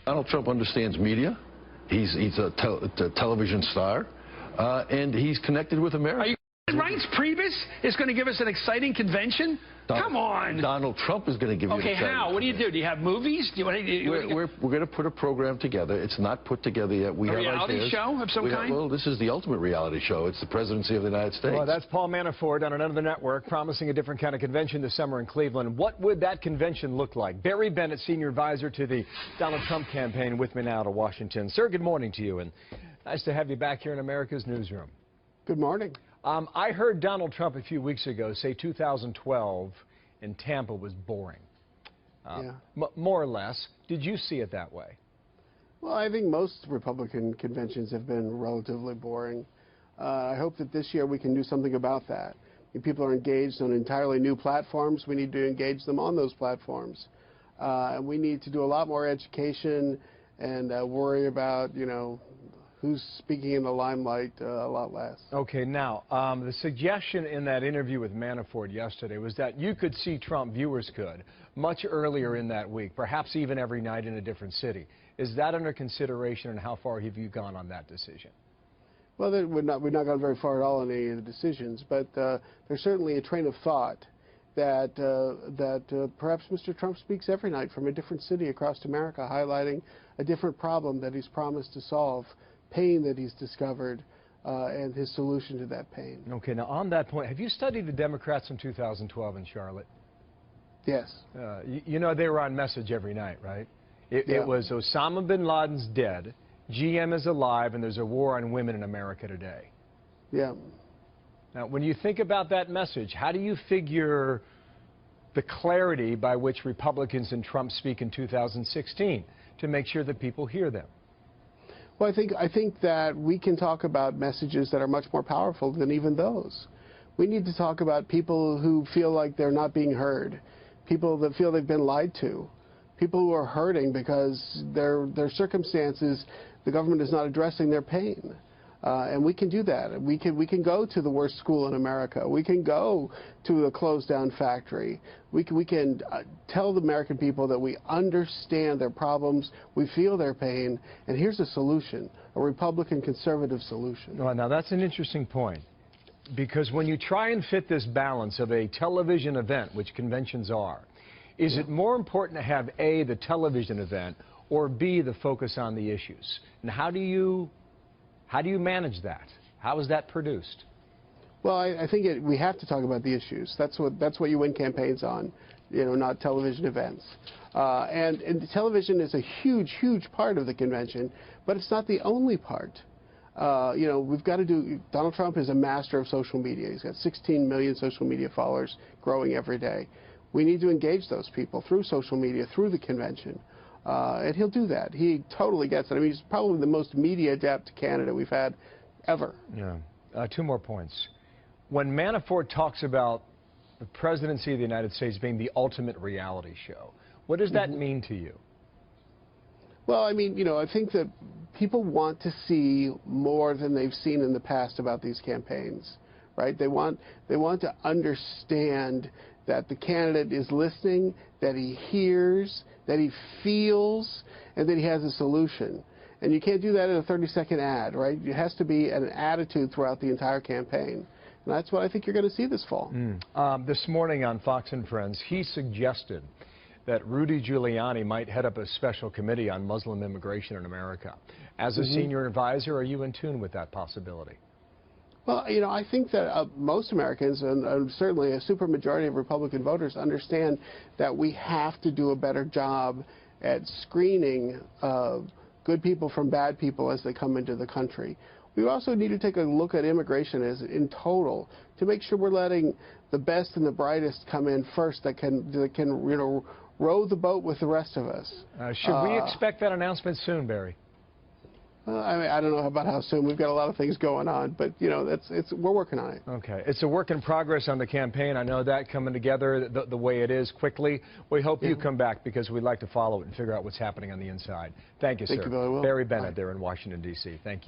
Donald Trump understands media. He's a television star, and he's connected with America. Are you Reince Priebus is going to give us an exciting convention? Come on. Donald Trump is going to give you an exciting how? What do you do? Do you have movies? Do you want to, we're going to put a program together. It's not put together yet. We a have reality ideas. show of some kind? Well, this is the ultimate reality show. It's the presidency of the United States. Well, that's Paul Manafort on another network promising a different kind of convention this summer in Cleveland. What would that convention look like? Barry Bennett, senior advisor to the Donald Trump campaign, with me now to Washington. Sir, good morning to you, and nice to have you back here in America's newsroom. Good morning. I heard Donald Trump a few weeks ago say 2012 in Tampa was boring. More or less. Did you see it that way? Well, I think most Republican conventions have been relatively boring. I hope that this year we can do something about that. People are engaged on entirely new platforms. We need to engage them on those platforms. And we need to do a lot more education and worry about, who's speaking in the limelight a lot less. Okay, now, the suggestion in that interview with Manafort yesterday was that you could see Trump, viewers could, much earlier in that week, perhaps even every night in a different city. Is that under consideration, and how far have you gone on that decision? Well, we've not gone very far at all on any of the decisions, but there's certainly a train of thought that perhaps Mr. Trump speaks every night from a different city across America, highlighting a different problem that he's promised to solve, pain that he's discovered, and his solution to that pain. Okay, now on that point, have you studied the Democrats in 2012 in Charlotte? Yes. You know they were on message every night, right? It was Osama bin Laden's dead, GM is alive, and there's a war on women in America today. Yeah. Now, when you think about that message, how do you figure the clarity by which Republicans and Trump speak in 2016 to make sure that people hear them? Well, I think that we can talk about messages that are much more powerful than even those. We need to talk about people who feel like they're not being heard, people that feel they've been lied to, people who are hurting because their circumstances, the government is not addressing their pain. And we can do that. We can go to the worst school in America. We can go to a closed down factory. We can tell the American people that we understand their problems, we feel their pain, and here's a solution, a Republican conservative solution. Well, now that's an interesting point, because when you try and fit this balance of a television event, which conventions are, is it more important to have A, the television event, or B, the focus on the issues? And how do you manage that? How is that produced? Well, I think we have to talk about the issues. That's what you win campaigns on, not television events. And television is a huge, huge part of the convention, but it's not the only part. We've got to do. Donald Trump is a master of social media. He's got 16 million social media followers, growing every day. We need to engage those people through social media, through the convention. And he'll do that. He totally gets it. I mean, he's probably the most media-adept candidate we've had ever. Yeah. Two more points. When Manafort talks about the presidency of the United States being the ultimate reality show, what does that mean to you? Well, I mean, I think that people want to see more than they've seen in the past about these campaigns, right? They want to understand that the candidate is listening, that he hears, that he feels, and that he has a solution. And you can't do that in a 30-second ad, right? It has to be an attitude throughout the entire campaign. And that's what I think you're going to see this fall. This morning on Fox and Friends, he suggested that Rudy Giuliani might head up a special committee on Muslim immigration in America. As a senior advisor, are you in tune with that possibility? Well, I think that most Americans, and certainly a supermajority of Republican voters, understand that we have to do a better job at screening good people from bad people as they come into the country. We also need to take a look at immigration as in total to make sure we're letting the best and the brightest come in first that can row the boat with the rest of us. Should we expect that announcement soon, Barry? I mean, I don't know about how soon. We've got a lot of things going on, but we're working on it. Okay, it's a work in progress on the campaign. I know that coming together the way it is quickly. We hope you come back because we'd like to follow it and figure out what's happening on the inside. Thank you, sir. Thank you very well. Barry Bennett there in Washington, D.C. Thank you.